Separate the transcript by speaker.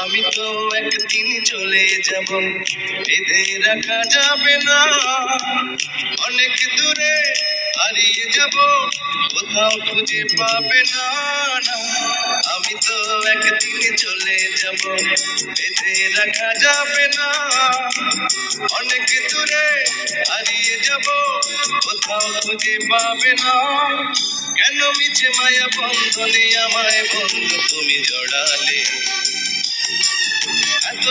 Speaker 1: আমি তো একদিন চলে যাব, বেঁধে রাখা যাবে না। অনেক দূরে হারিয়ে যাব, কোথাও খুঁজে পাবে না। আমি তো একদিন চলে যাব, বেঁধে রাখা যাবে না। অনেক দূরে হারিয়ে যাব, কোথাও খুঁজে পাবে না। কেন মিছে মায়া বন্ধনে আমায় বন্ধু তুমি জড়ালে? এত